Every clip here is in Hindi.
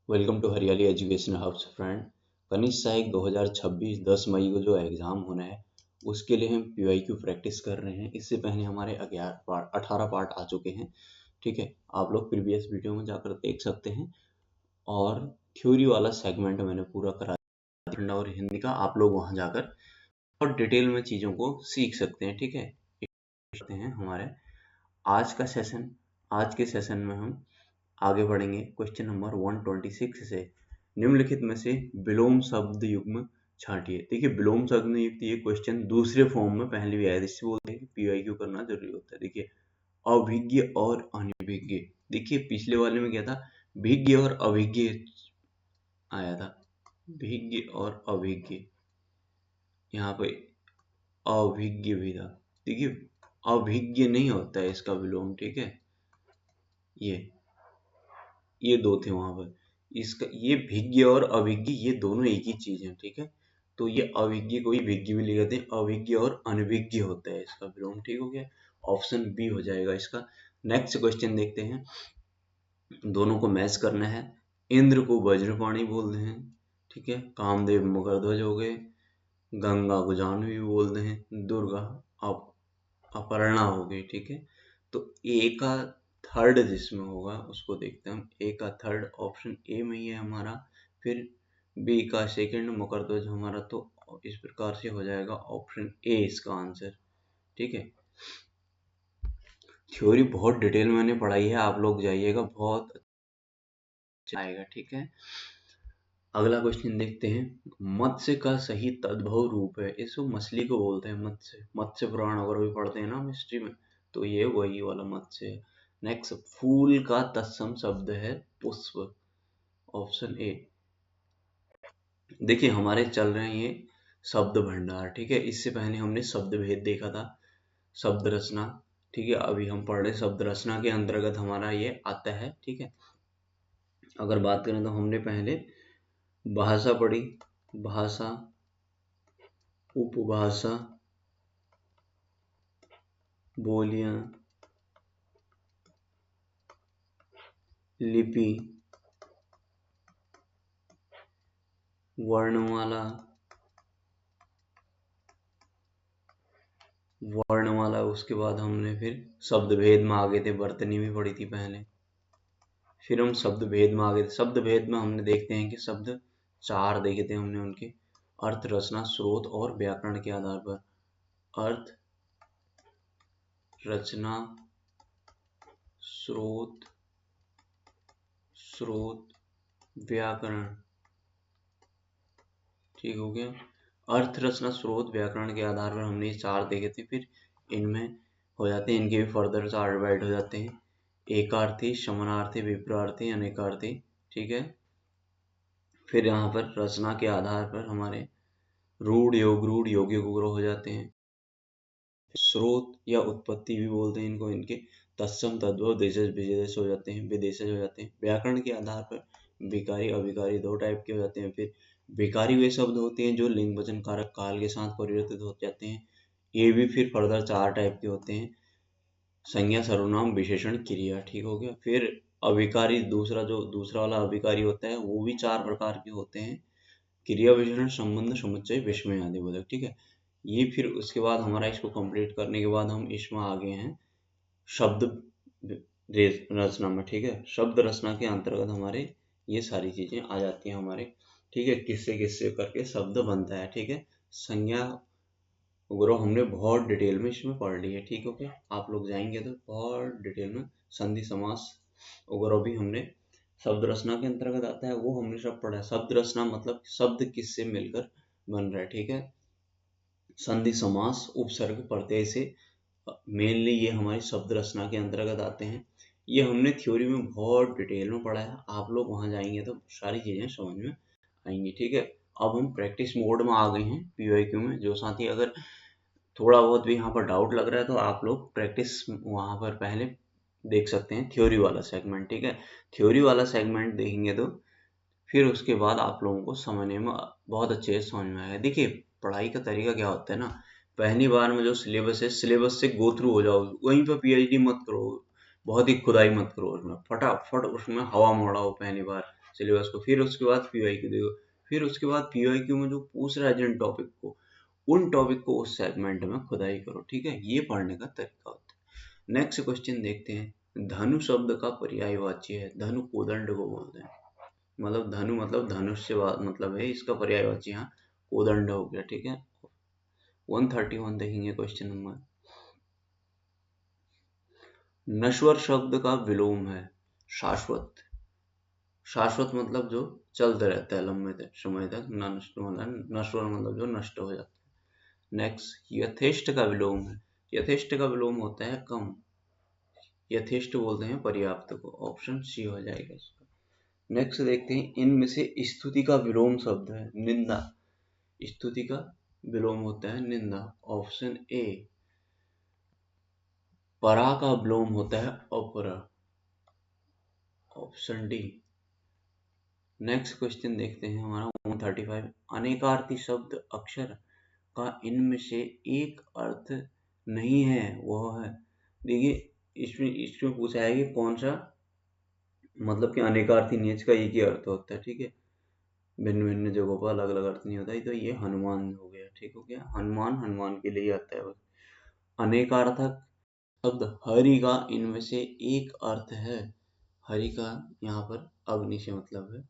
वेलकम टू हरियाली एजुकेशन हब्स फ्रेंड। कनिष्ठ सहायक 2026 10 मई को जो एग्ज़ाम होना है उसके लिए हम पीवाईक्यू प्रैक्टिस कर रहे हैं। इससे पहले हमारे 18 पार्ट आ चुके हैं। ठीक है, आप लोग प्रीवियस वीडियो में जाकर देख सकते हैं। और थ्योरी वाला सेगमेंट मैंने पूरा करा दिया और हिंदी का आप लोग वहाँ जाकर और डिटेल में चीज़ों को सीख सकते हैं। ठीक है, करते हैं हमारे आज के सेशन में हम आगे बढ़ेंगे। क्वेश्चन नंबर 126 से निम्नलिखित में से विलोम शब्द युग्म छांटिए। देखिए, विलोम शब्द युक्त ये क्वेश्चन दूसरे फॉर्म में पहले भी आया था, इससे बोलते हैं कि पीवाईक्यू करना जरूरी होता है। देखिए, अभिज्ञ और अनभिज्ञ। देखिए, पिछले वाले में क्या था, भिज्ञ और अभिज्ञ आया था, भिज्ञ और अभिज्ञ। यहाँ पे अभिज्ञ भी था। देखिए, अभिज्ञ नहीं होता है इसका विलोम। ठीक है, ये दो थे वहां पर। इसका ये भिज्ञ और अभिज्ञ ये दोनों एक ही चीज है। ठीक है, तो ये अभिज्ञ को ही भिज्ञ भी लिखते हैं, अभिज्ञ और अनभिज्ञ होता है इसका विलोम। ठीक हो गया, ऑप्शन बी हो जाएगा इसका। नेक्स्ट क्वेश्चन देखते हैं, दोनों को मैच करना है। इंद्र को वज्रपाणी बोलते हैं। ठीक है, कामदेव मकरध्वज हो गए, गंगा को जाह्नवी बोलते हैं, दुर्गा अपर्णा हो गई। ठीक है, तो ए का थर्ड जिसमें होगा उसको देखते हैं हम। ए का थर्ड ऑप्शन ए में ही है हमारा, फिर बी का सेकंड मकरध्वज हमारा, तो इस प्रकार से हो जाएगा ऑप्शन ए इसका आंसर। ठीक है, थ्योरी बहुत डिटेल मैंने पढ़ाई है, आप लोग जाइएगा, बहुत अच्छा आएगा। ठीक है, अगला क्वेश्चन देखते हैं। मत्स्य का सही तद्भव रूप है, इसको मछली को बोलते हैं मत्स्य। मत्स्य पुराण अगर भी पढ़ते हैं ना हिस्ट्री में, तो ये वही वाला मत्स्य है। नेक्स्ट, फूल का तत्सम शब्द है पुष्प, ऑप्शन ए। देखिए, हमारे चल रहे हैं ये शब्द भंडार। ठीक है, इससे पहले हमने शब्द भेद देखा था, शब्द रचना। ठीक है, अभी हम पढ़ रहे शब्द रचना के अंतर्गत हमारा ये आता है। ठीक है, अगर बात करें तो हमने पहले भाषा पढ़ी, भाषा, उपभाषा, बोलियां, लिपि, वर्णमाला, उसके बाद हमने फिर शब्द भेद में आ गए थे, वर्तनी भी पढ़ी थी पहले। फिर हम शब्द भेद में आ गए थे। शब्द भेद में हमने देखते हैं कि शब्द चार देखे थे हमने, उनके अर्थ, रचना, स्रोत और व्याकरण के आधार पर। अर्थ, रचना, स्रोत, व्याकरण। ठीक हो गया, अर्थ, रचना, स्रोत, व्याकरण के आधार पर हमने ये चार देखे थे। फिर इनमें हो जाते हैं, इनके भी फर्दर चार डिवाइड हो जाते हैं, एकार्थी, समानार्थी, विपरीतार्थी, अनेकार्थी। ठीक है, फिर यहाँ पर रचना के आधार पर हमारे रूढ़, योग रूढ़, योग्य गुरु हो जाते हैं। स्रोत या उत्पत्ति भी बोलते हैं इनको, इनके तत्सम, तद्भव, देशज, विदेश हो जाते हैं, विदेशज हो जाते हैं। व्याकरण के आधार पर विकारी, अविकारी दो टाइप के हो जाते हैं। फिर विकारी वे शब्द होते हैं जो लिंग वचन कारक काल के साथ परिवर्तित हो जाते हैं। ये भी फिर फर्दर चार टाइप के होते हैं, संज्ञा, सर्वनाम, विशेषण, क्रिया। ठीक हो गया, फिर अविकारी, दूसरा वाला अविकारी होता है, वो भी चार प्रकार के होते हैं, क्रिया, विशेषण, संबंध, समुच्चय, विस्मय आदि बोधक। ठीक है, ये फिर उसके बाद हमारा इसको कंप्लीट करने के बाद हम इसमें आ गए हैं शब्द रचना में। ठीक है, शब्द रचना के अंतर्गत हमारे ये सारी चीजें आ जाती हैं हमारे। ठीक है, किससे किससे करके शब्द बनता है। ठीक है, संज्ञा वगैरह हमने बहुत डिटेल में इसमें पढ़ ली है। ठीक है, ओके, आप लोग जाएंगे तो बहुत डिटेल में संधि समास वगैरह भी हमने शब्द रचना के अंतर्गत आता है, वो हमने सब पढ़ा है। शब्द रचना मतलब शब्द किससे मिलकर बन रहा है। ठीक है, संधि समास उपसर्ग प्रत्यय से मेनली ये हमारी शब्द रचना के अंतर्गत आते हैं। ये हमने थ्योरी में बहुत डिटेल में पढ़ा है, आप लोग वहां जाएंगे तो सारी चीजें समझ में आएंगी। ठीक है, अब हम प्रैक्टिस मोड में आ गए हैं पीवाईक्यू में। जो साथी अगर थोड़ा बहुत भी यहाँ पर डाउट लग रहा है तो आप लोग प्रैक्टिस वहां पर पहले देख सकते हैं, थ्योरी वाला सेगमेंट। ठीक है, थ्योरी वाला सेगमेंट देखेंगे तो फिर उसके बाद आप लोगों को समझने में बहुत अच्छे से समझ में आएगा। देखिए, पढ़ाई का तरीका क्या होता है ना, पहली बार में जो सिलेबस है, सिलेबस से गो थ्रू हो जाओ, वहीं पर पीएचडी मत करो, बहुत ही खुदाई मत करो उसमें, फटाफट उसमें हवा मोड़ाओ पहली बार सिलेबस को। फिर उसके बाद पीवाईक्यू देखो, फिर उसके बाद पीवाईक्यू में जो पूछ रहा है जिन टॉपिक को, उन टॉपिक को उस सेगमेंट में खुदाई करो, ठीक है। ये पढ़ने का तरीका होता है। नेक्स्ट क्वेश्चन देखते हैं। धनु शब्द का पर्यायवाची है, धनु कोदंड को बोलते हैं, मतलब धनु मतलब धनुष से मतलब है, इसका पर्यायवाची यहाँ कोदंड हो गया, ठीक है। 131 देखेंगे क्वेश्चन नंबर। नश्वर शब्द का विलोम है शाश्वत। शाश्वत मतलब जो चलते रहता है लंबे समय तक, नश्वर मतलब जो नष्ट हो जाता है। नेक्स्ट, यथेष्ट का विलोम है, यथेष्ट का विलोम होता है कम, यथेष्ट बोलते हैं पर्याप्त को, ऑप्शन सी हो जाएगा इसका। नेक्स्ट देखते हैं, इनमें से स्तुति का विलोम शब्द है निंदा, स्तुति का विलोम होता है निंदा, ऑप्शन ए। परा का विलोम होता है अपरा, ऑप्शन डी। नेक्स्ट क्वेश्चन देखते हैं हमारा 135। अनेकार्थी शब्द अक्षर का इनमें से एक अर्थ नहीं है, वह है। देखिए इसमें इसमें पूछा है कि कौन सा, मतलब कि अनेकार्थी नहीं है, इसका एक ही अर्थ होता है, ठीक है। भिन्न भिन्न जगहों पर अलग अलग अर्थ नहीं होता है। तो ये हनुमान हो गया, ठीक हो गया। हनुमान हनुमान के लिए आता है बस। अनेकार्थक शब्द हरि का इनमें से एक अर्थ है, हरि का यहाँ पर अग्नि से मतलब है।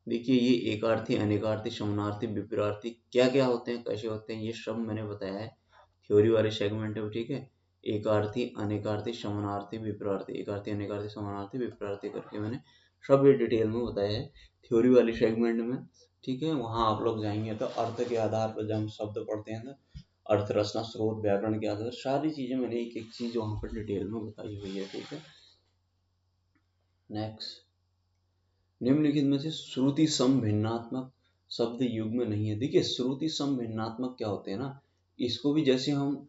देखिए ये एकार्थी, अनेकार्थी, समानार्थी, विपरीतार्थी क्या क्या होते हैं, कैसे होते हैं, ये सब मैंने बताया है थ्योरी वाले सेगमेंट में, ठीक है। एकार्थी, अनेकार्थी, समानार्थी, विपरीतार्थी, एकार्थी, अनेकार्थी, समानार्थी, विपरीतार्थी करके मैंने सब ये डिटेल में बताया है थ्योरी वाले सेगमेंट में, ठीक है। वहाँ आप लोग जाएंगे तो अर्थ के आधार पर जब हम शब्द पढ़ते हैं तो अर्थ, रचना, स्रोत, व्याकरण के आधार पर सारी चीजें मैंने एक एक चीज वहाँ पर डिटेल में बताई हुई है, ठीक है। नेक्स्ट, निम्नलिखित में से श्रुति सम भिन्नात्मक शब्द युग में नहीं है। देखिए श्रुति सम भिन्नात्मक क्या होते हैं ना, इसको भी जैसे हम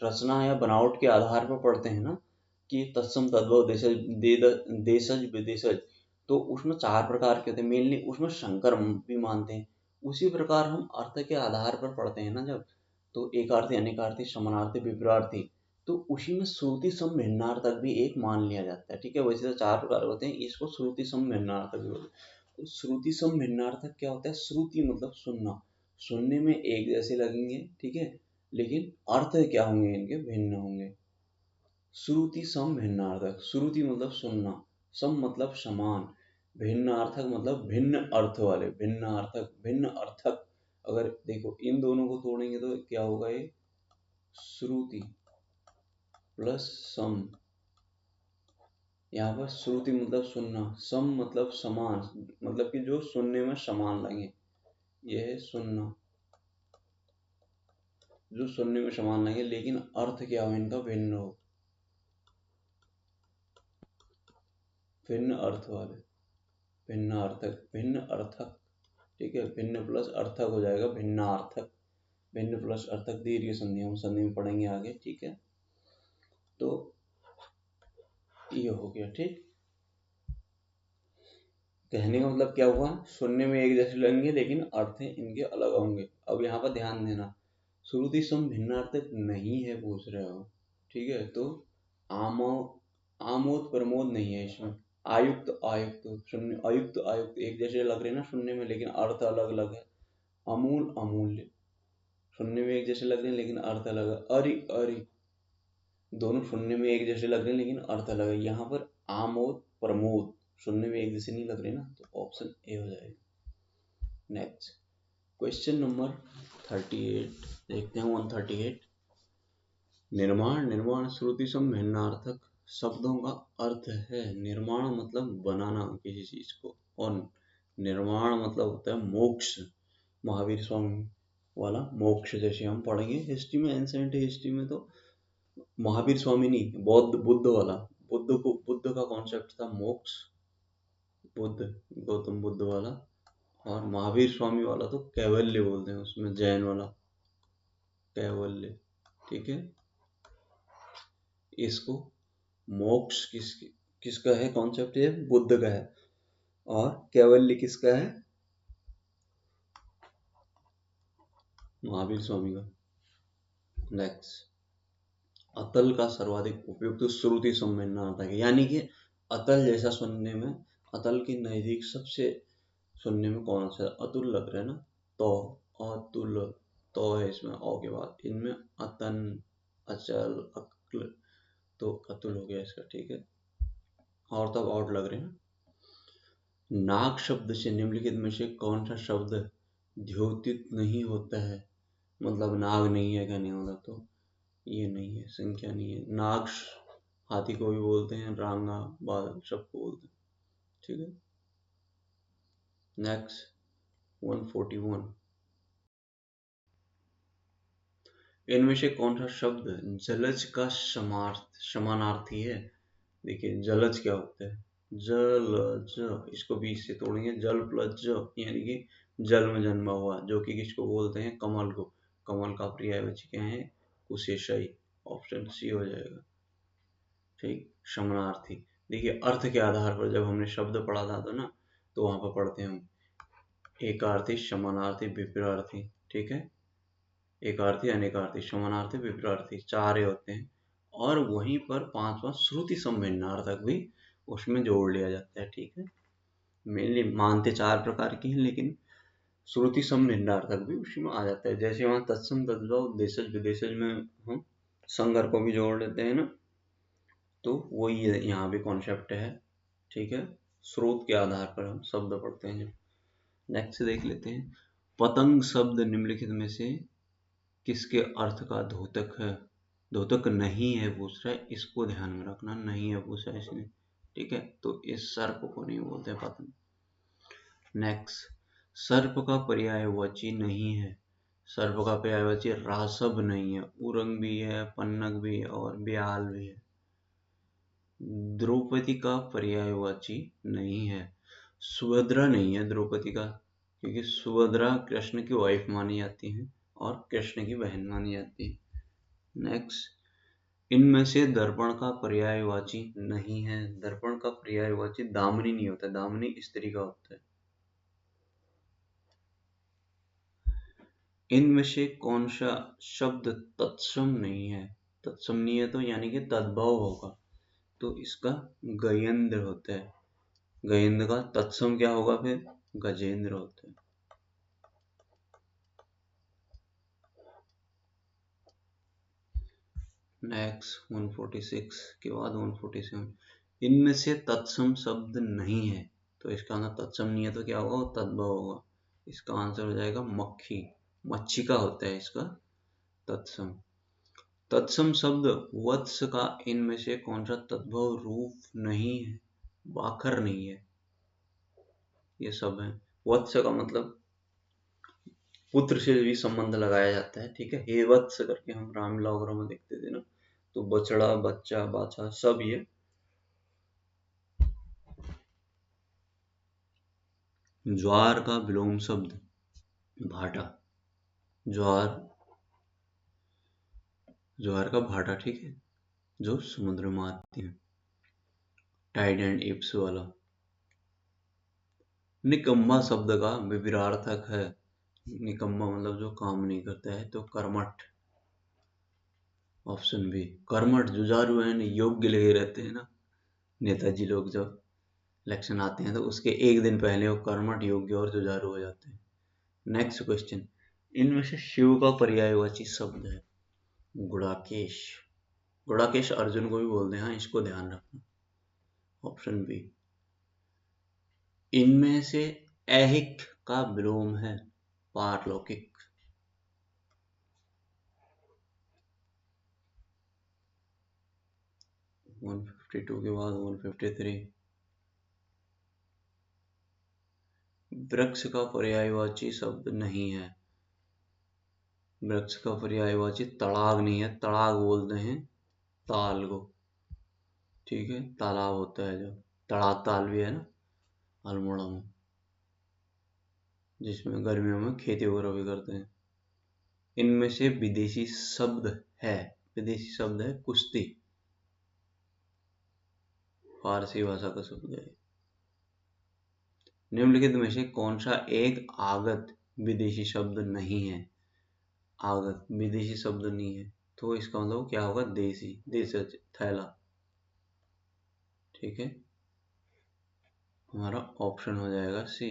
रचना या बनावट के आधार पर पढ़ते हैं ना, कि तत्सम तद्भव देशज देशज विदेशज, तो उसमें चार प्रकार के होते हैं मेनली, उसमें शंकर भी मानते हैं। उसी प्रकार हम अर्थ के आधार पर पढ़ते हैं ना जब, तो एकार्थी, अनेकार्थी, समानार्थी, विपरीतार्थी, तो उसी में श्रुति सम भिन्नार्थक भी एक मान लिया जाता है, ठीक है। वैसे तो चार प्रकार होते हैं, इसको श्रुति सम भिन्नार्थक भी बोलते हैं। तो श्रुति सम भिन्नार्थक क्या होता है, श्रुति मतलब सुनना, सुनने में एक जैसे लगेंगे, ठीक है, लेकिन अर्थ क्या होंगे इनके, भिन्न होंगे। श्रुति सम भिन्नार्थक, श्रुति मतलब सुनना, सम मतलब समान, भिन्नार्थक मतलब भिन्न अर्थ वाले, भिन्नार्थक भिन्न अर्थक। अगर देखो इन दोनों को तोड़ेंगे तो क्या होगा, ये श्रुति प्लस सम, यहाँ पर श्रुति मतलब सुनना, सम मतलब समान, मतलब कि जो सुनने में समान लगे, यह है सुनना, जो सुनने में समान लगे लेकिन अर्थ क्या हो इनका, भिन्न हो, भिन्न अर्थ वाले, भिन्न अर्थक, भिन्न अर्थक, ठीक है। भिन्न प्लस अर्थक हो जाएगा भिन्नार्थक, भिन्न प्लस अर्थक दीर्घ संधि, हम संधि में पढ़ेंगे आगे, ठीक है। तो ये हो गया, ठीक। कहने का मतलब क्या हुआ, सुनने में एक जैसे लगेंगे लेकिन अर्थ इनके अलग होंगे। अब यहाँ पर ध्यान देना, श्रुति सम भिन्नार्थक नहीं है पूछ रहे हो, ठीक है। तो आमो आमोद प्रमोद नहीं है इसमें, आयुक्त आयुक्त, सुनने आयुक्त आयुक्त एक जैसे लग रहे हैं ना सुनने में, लेकिन अर्थ अलग अलग है। अमूल अमूल्य, सुनने में एक जैसे लग रहे हैं लेकिन अर्थ अलग है। अरि अरि, दोनों सुनने में एक जैसे लग रहे हैं लेकिन अर्थ अलग है। यहाँ पर आमोद प्रमोद सुनने में एक जैसे नहीं लग रहे ना, तो ऑप्शन ए हो जाएगा। नेक्स्ट क्वेश्चन नंबर 38 देखते हैं 138। निर्माण, निर्माण श्रुति सम भिन्नार्थक शब्दों का अर्थ है, निर्माण मतलब बनाना किसी चीज को, और निर्माण मतलब होता है मोक्ष, महावीर स्वामी वाला मोक्ष, जैसे हम पढ़ेंगे हिस्ट्री में, एंसेंट हिस्ट्री में तो महावीर स्वामी नहीं, बौद्ध बुद्ध वाला, बुद्ध का कॉन्सेप्ट था मोक्ष, बुद्ध गौतम बुद्ध वाला, और महावीर स्वामी वाला तो कैवल्य बोलते हैं उसमें, जैन वाला कैवल्य, ठीक है। इसको मोक्ष किसका है कॉन्सेप्ट, ये बुद्ध का है, और कैवल्य किसका है, महावीर स्वामी का। नेक्स्ट, अतल का सर्वाधिक उपयोग तो श्रुति संवेदनार्थक है, यानी कि अतल जैसा सुनने में, अतल के नजदीक सबसे सुनने में कौन सा अतुल लग रहा है ना। तो अतुल तो है इसमें औ के बाद। इनमें अतन, अचल, अक्ल, तो अतुल हो गया इसका। ठीक है, और तब आउट लग रहे हैं। नाग शब्द से निम्नलिखित में से कौन सा शब्द द्योतित नहीं होता है। मतलब नाग नहीं है, क्या नहीं होता, तो ये नहीं है, संख्या नहीं है। नाग हाथी को भी बोलते हैं, रांगा, बादल सबको बोलते हैं। ठीक है, नेक्स्ट 141। इनमें से कौन सा शब्द जलज का समानार्थी है। देखिए जलज क्या होता है, जलज, इसको बीच से तोड़ेंगे, जल प्लस ज यानी कि जल में जन्मा हुआ, जो कि किसको बोलते हैं, कमल को। कमल का पर्यायवाची क्या है, कुशेषई। ऑप्शन सी हो जाएगा। ठीक, समानार्थी। देखिए अर्थ के आधार पर जब हमने शब्द पढ़ा था तो ना, तो वहां पर पढ़ते हैं हम एकार्थी, समानार्थी, विपरीतार्थी। ठीक है, एकार्थी, अनेकार्थी, समानार्थी, विपरीतार्थी, चार ही होते हैं। और वहीं पर पांचवा श्रुति संभिन्नार्थक भी उसमें जोड़ लिया जाता है। ठीक है, मेनली मानते चार प्रकार की हैं, लेकिन श्रुति संभिन्नार्थक भी उसी में आ जाता है। जैसे वहां तत्सम, तद्भव, देशज, विदेशज में हम संगर को भी जोड़ लेते हैं ना, तो वही यहाँ भी कॉन्सेप्ट है। ठीक है, स्रोत के आधार पर हम शब्द पढ़ते हैं। नेक्स्ट देख लेते हैं, पतंग शब्द निम्नलिखित में से किसके अर्थ का द्योतक है। द्योतक नहीं है पूछ रहा है, इसको ध्यान में रखना, नहीं है पूछा है इसने। ठीक है, तो इस सर्प को नहीं बोलते पतंग। नेक्स्ट, सर्प का पर्यायवाची नहीं है। सर्प का पर्यायवाची रासव नहीं है, उरंग भी है, पन्नग भी है और ब्याल भी है। द्रौपदी का पर्यायवाची नहीं है। सुभद्रा नहीं है द्रौपदी का, क्योंकि सुभद्रा कृष्ण की वाइफ मानी जाती है और कृष्ण की बहन मानी जाती है। नेक्स्ट, इनमें से दर्पण का पर्यायवाची नहीं है। दर्पण का पर्यायवाची दामिनी नहीं होता, दामिनी स्त्री का होता है। इनमें से कौन सा शब्द तत्सम नहीं है। तत्सम नहीं है तो यानी कि तद्भव होगा, तो इसका गजेंद्र होता है। गजेंद्र का तत्सम क्या होगा फिर, गजेंद्र होता है। नेक्स्ट 146 के बाद 147, इनमें से तत्सम शब्द नहीं है, तो इसका आंसर तत्सम नहीं है तो क्या होगा, तद्भव होगा। इसका आंसर हो जाएगा मक्खी, मच्छी का होता है इसका तत्सम। तत्सम शब्द वत्स का इनमें से कौन सा तद्भव रूप नहीं है। बाखर नहीं है, ये सब है। वत्स का मतलब पुत्र से भी संबंध लगाया जाता है। ठीक है, हे वत्स करके हम रामलीला वगैरह में देखते थे ना, तो बछड़ा, बच्चा, बाछा सब ये। ज्वार का विलोम शब्द भाटा। ज्वार, ज्वार का भाटा। ठीक है, जो समुद्र में आती है, टाइड एंड इप्स वाला। निकम्मा शब्द का विपरीतार्थक है। निकम्मा मतलब जो काम नहीं करता है, तो कर्मठ। ऑप्शन बी कर्मठ। जुझारू है, योग्य लगे रहते हैं ना नेताजी लोग, जब इलेक्शन आते हैं तो उसके एक दिन पहले वो कर्मठ, योग्य और जुझारू हो जाते हैं। नेक्स्ट क्वेश्चन, इनमें से शिव का पर्यायवाची शब्द है गुड़ाकेश। गुड़ाकेश अर्जुन को भी बोलते हैं, हाँ इसको ध्यान रखना। Option B. इनमें से ऐहिक का विलोम है पारलौकिक। 152 के बाद 153, वृक्ष का पर्यायवाची शब्द नहीं है। वृक्ष का पर्यायवाची तड़ाग नहीं है, तड़ाग बोलते हैं ताल को। ठीक है, तालाब होता है जो, तड़ाग ताल भी है ना अल्मोड़ा में, जिसमें गर्मियों में खेती वगैरह भी करते हैं। इनमें से विदेशी शब्द है, विदेशी शब्द है कुश्ती, फारसी भाषा का शब्द है। निम्नलिखित में से कौन सा एक आगत विदेशी शब्द नहीं है। आगत विदेशी शब्द नहीं है, तो इसका मतलब क्या होगा, देसी, देशज, थैला। ठीक है, हमारा ऑप्शन हो जाएगा सी।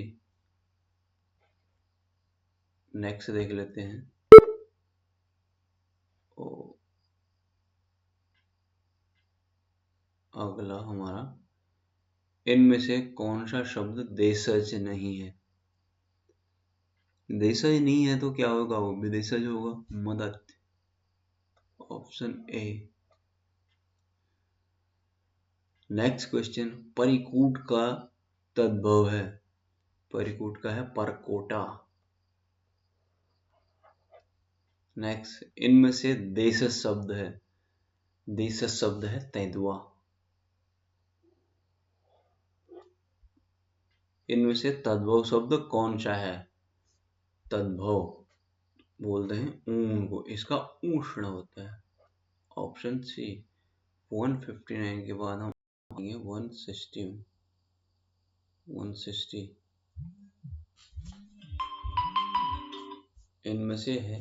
नेक्स्ट देख लेते हैं। अगला हमारा, इनमें से कौन सा शब्द देशज नहीं है? देशज नहीं है तो क्या होगा? वो विदेशज होगा, मदद। Option A. नेक्स्ट क्वेश्चन, परिकूट का तद्भव है। परिकूट का है परकोटा। नेक्स्ट, इनमें से देशज शब्द है। देशज शब्द है तेंदुआ। इनमें से तद्भव शब्द कौन सा है? तद्भव बोलते हैं ऊन को, इसका उष्ण होता है। Option C. 159 के बाद हम आएंगे 160। इनमें से है,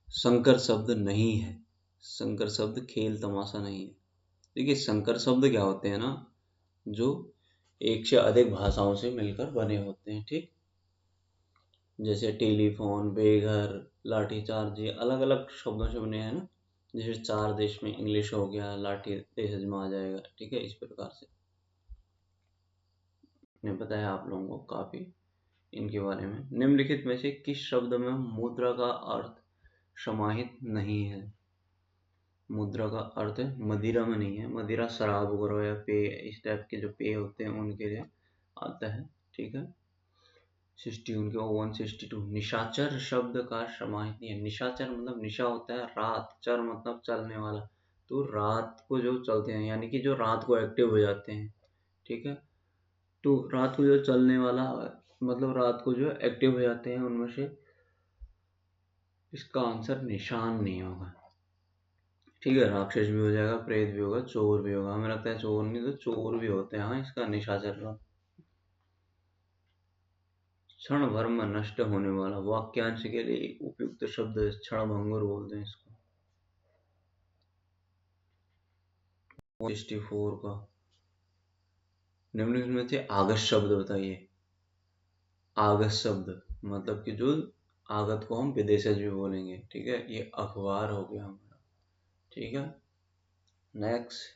संकर शब्द नहीं है। संकर शब्द खेल तमाशा नहीं है। देखिए, संकर शब्द क्या होते हैं ना, जो एक से अधिक भाषाओं से मिलकर बने होते हैं, ठीक। जैसे टेलीफोन, बेघर, लाठीचार्ज, ये अलग अलग शब्दों से बने हैं ना। जैसे चार देश में इंग्लिश हो गया, लाठी देश में आ जाएगा, ठीक है। इस प्रकार से मैंने बताया आप लोगों को काफी इनके बारे में। निम्नलिखित में से किस शब्द में मुद्रा का अर्थ समाहित नहीं है? मुद्रा का अर्थ मदिरा में नहीं है। मदिरा शराब वगैरह या पेय, इस टाइप के जो पेय होते हैं उनके लिए आता है, ठीक है। 61 के 162, निशाचर शब्द का समाहित नहीं है। निशाचर मतलब निशा होता है रात, चर मतलब चलने वाला। तो रात को जो चलते हैं, यानी कि जो रात को एक्टिव हो जाते हैं, ठीक है। तो रात को जो चलने वाला मतलब रात को जो एक्टिव हो जाते हैं, उनमें से इसका आंसर निशान नहीं होगा, ठीक है। राक्षस भी हो जाएगा, प्रेत भी होगा, चोर भी होगा। हमें लगता है चोर नहीं, तो चोर भी होते हैं। हाँ, इसका निशाचर का क्षण भर में नष्ट होने वाला, वाक्यांश के लिए उपयुक्त शब्द क्षण भंगुर बोलते हैं इसको। 64 का, निम्नलिखित में से आगस शब्द बताइए। आगस शब्द मतलब कि जो आगत को हम विदेशज भी बोलेंगे, ठीक है। ये अखबार हो गया हमारा, ठीक है। नेक्स्ट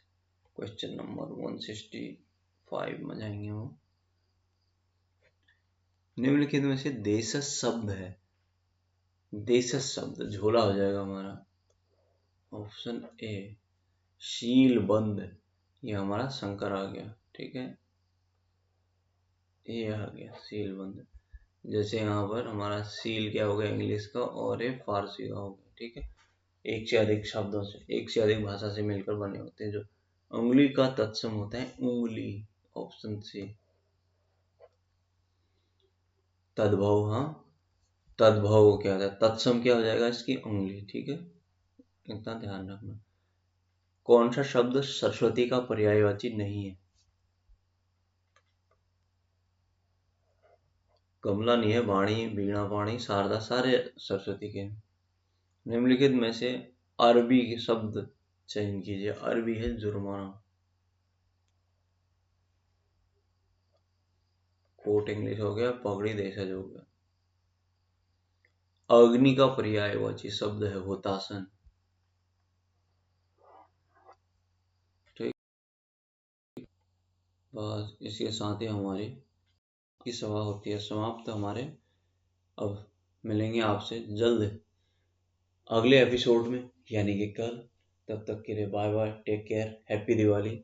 क्वेश्चन नंबर 165 में जाएंगे हम। निम्नलिखित में से देशज शब्द है। देशज शब्द झोला हो जाएगा हमारा। ऑप्शन ए, शीलबंद। ये हमारा शंकर आ गया, ठीक है। ये आ गया सीलबंद। जैसे यहाँ पर हमारा सील क्या हो गया इंग्लिश का, और ये फारसी का हो गया, ठीक है। एक से अधिक शब्दों से, एक से अधिक भाषा से मिलकर बने होते हैं। जो उंगली का तत्सम होता है उंगली। Option C. तद्भव, हाँ, तद्भव क्या होता है, तत्सम क्या हो जाएगा इसकी, उंगली, ठीक है। इतना ध्यान रखना। कौन सा शब्द सरस्वती का पर्यायवाची नहीं है? कमला नहीं है, वाणी, वीणा, पाणी, शारदा, सारे सरस्वती के। निम्नलिखित में से अरबी के शब्द चयन कीजिए। अरबी है जुर्माना। कोट इंग्लिश हो गया, पगड़ी देशज हो गया। अग्नि का पर्यायवाची शब्द है हुतासन, ठीक। बस इसके साथ ही हमारी की सभा होती है समाप्त हमारे। अब मिलेंगे आपसे जल्द अगले एपिसोड में, यानी कि कल। तब तक के लिए bye bye, take care, happy Diwali.